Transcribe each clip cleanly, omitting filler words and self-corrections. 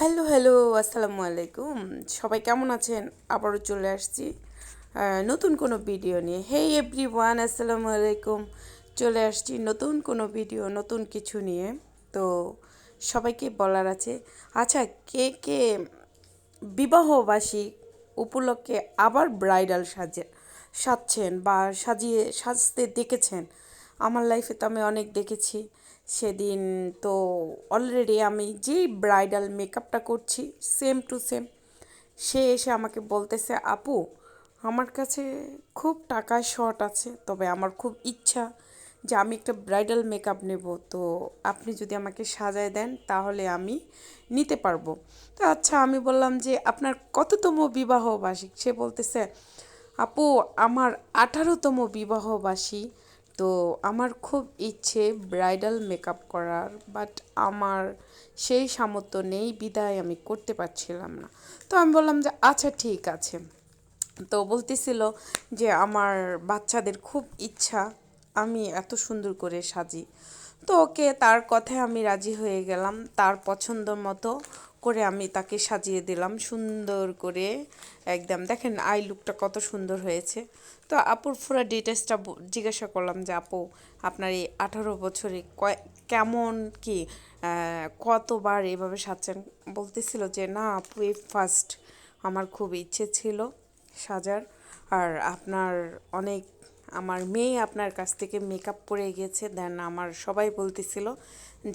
Hello hello আসসালামু আলাইকুম। সবাই কেমন আছেন? আবারও চলে আসছি নতুন কোনো ভিডিও নিয়ে। হেই এভরিওয়ান, আসসালামু আলাইকুম। চলে আসছি নতুন কোনো ভিডিও, নতুন কিছু নিয়ে। তো সবাইকে বলার আছে, আচ্ছা, কে কে বিবাহবার্ষিক উপলক্ষে আবার ব্রাইডাল সাজছেন বা সাজতে দেখেছেন? আমার লাইফে তো আমি অনেক দেখেছি। সেদিন তো অলরেডি আমি যেই ব্রাইডাল মেকআপটা করছি সেম টু সেম, সে এসে আমাকে বলতেছে, আপু, আমার কাছে খুব টাকার শর্ট আছে, তবে আমার খুব ইচ্ছা যে আমি একটা ব্রাইডাল মেকআপ নেব, তো আপনি যদি আমাকে সাজায় দেন তাহলে আমি নিতে পারবো। তো আচ্ছা, আমি বললাম যে আপনার কততম বিবাহবার্ষিক? সে বলতেছে, আপু, আমার 18তম বিবাহবার্ষিক। তো আমার খুব ইচ্ছে ব্রাইডাল মেকআপ করার, বাট আমার সেই সামর্থ্য নেই বিধায় আমি করতে পারছিলাম না। তো আমি বললাম যে আচ্ছা ঠিক আছে। তো বলতেছিল যে আমার বাচ্চাদের খুব ইচ্ছা আমি এত সুন্দর করে সাজি। তো ওকে, তার কথায় আমি রাজি হয়ে গেলাম। তার পছন্দ মতো করে আমি তাকে সাজিয়ে দিলাম সুন্দর করে। একদম দেখেন আই লুকটা কত সুন্দর হয়েছে। তো আপুর পুরো ডিটেলসটা জিজ্ঞাসা করলাম যে আপু, আপনার এই 18 বছরে কেমন কি কতবার এভাবে সাজছেন? বলতেছিল যে না আপু, এই ফার্স্ট। আমার খুব ইচ্ছে ছিল সাজার। আর আপনার অনেক, আমার মেয়ে আপনার কাছ থেকে মেকআপ করে গেছে, দেন আমার সবাই বলতেছিল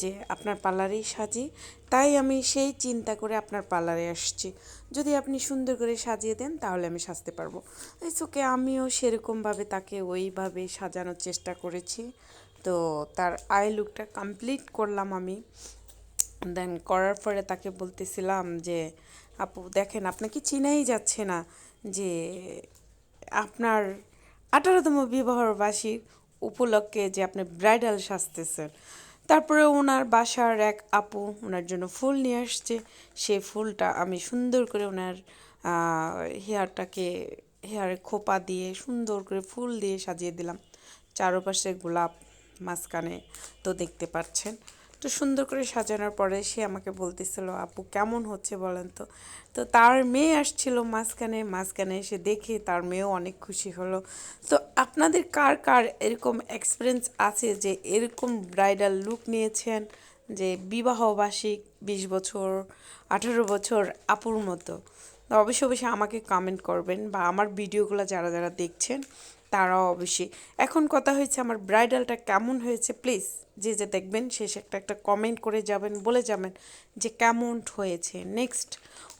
যে আপনার পার্লারেই সাজি, তাই আমি সেই চিন্তা করে আপনার পার্লারে আসছি। যদি আপনি সুন্দর করে সাজিয়ে দেন তাহলে আমি সাজতে পারবো। ইটস ওকে, আমিও সেরকমভাবে তাকে ওইভাবে সাজানোর চেষ্টা করেছি। তো তার আই লুকটা কমপ্লিট করলাম আমি। দেন করার পরে তাকে বলতেছিলাম যে আপু দেখেন, আপনাকে চিনাই যাচ্ছে না যে আপনার 18তম বিবাহবার্ষিক উপলক্ষে যে আপনি ব্রাইডাল সাজতেছেন। তারপরে ওনার বাসার এক আপু ওনার জন্য ফুল নিয়ে আসছে। সেই ফুলটা আমি সুন্দর করে ওনার হেয়ারটাকে, হেয়ারে খোপা দিয়ে সুন্দর করে ফুল দিয়ে সাজিয়ে দিলাম। চারপাশে গোলাপ, মাঝখানে তো দেখতে পাচ্ছেন। তো সুন্দর করে সাজানোর পরে সে আমাকে বলতেছিল, আপু কেমন হচ্ছে বলেন তো? তো তার মেয়ে আসছিল মাঝখানে, মাঝখানে এসে দেখে তার মেয়েও অনেক খুশি হলো। তো আপনাদের কার কার এরকম এক্সপিরিয়েন্স আছে যে এরকম ব্রাইডাল লুক নিয়েছেন, যে বিবাহবার্ষিক 20 বছর, 18 বছর আপুর মতো? তো অবশ্যই অবশ্যই আমাকে কমেন্ট করবেন, বা আমার ভিডিওগুলো যারা যারা দেখছেন তারাও অবশ্যই। এখন কথা হয়েছে আমার ব্রাইডালটা কেমন হয়েছে, প্লিজ যে যে দেখবেন শেষে একটা একটা কমেন্ট করে যাবেন, বলে যাবেন যে কেমন হয়েছে। নেক্সট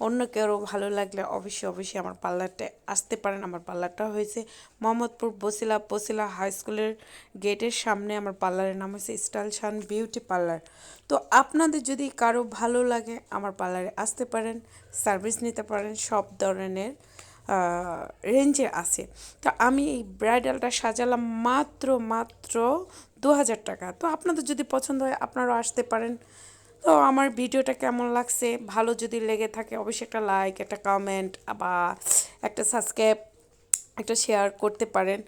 অন্য কেউ ভালো লাগলে অবশ্যই অবশ্যই আমার পার্লারটায় আসতে পারেন। আমার পার্লারটা হয়েছে মোহাম্মদপুর বসিলা হাই স্কুলের গেটের সামনে। আমার পার্লারের নাম হচ্ছে স্টাইলসান বিউটি পার্লার। তো আপনাদের যদি কারো ভালো লাগে আমার পার্লারে আসতে পারেন, সার্ভিস নিতে পারেন, সব ধরনের রেঞ্জে আছে। তো আমি এই ব্রাইডালটা সাজালাম মাত্র মাত্র 2000 টাকা। তো আপনাদের যদি পছন্দ হয় আপনারাও আসতে পারেন। তো আমার ভিডিওটা কেমন লাগছে, ভালো যদি লেগে থাকে অবশ্যই একটা লাইক, একটা কমেন্ট, বা একটা সাবস্ক্রাইব, একটা শেয়ার করতে পারেন।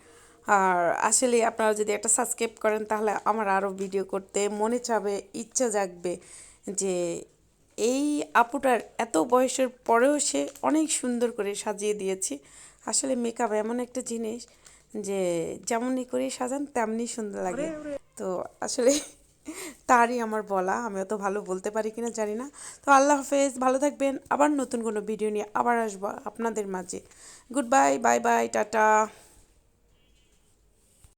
আর আসলে আপনারা যদি একটা সাবস্ক্রাইব করেন তাহলে আমার আরও ভিডিও করতে মনে চাবে, ইচ্ছা জাগবে যে এই আপুটার এত বয়সের পরেও সে অনেক সুন্দর করে সাজিয়ে দিয়েছি। আসলে মেকআপ এমন একটা জিনিস যে যেমনই করে সাজান তেমনি সুন্দর লাগে। তো আসলে তারই আমার বলা, আমিও তো ভালো বলতে পারি কিনা জানি না। তো আল্লাহ হাফেজ, ভালো থাকবেন। আবার নতুন কোনো ভিডিও নিয়ে আবার আসবো আপনাদের মাঝে। Good bye, bye bye, tata.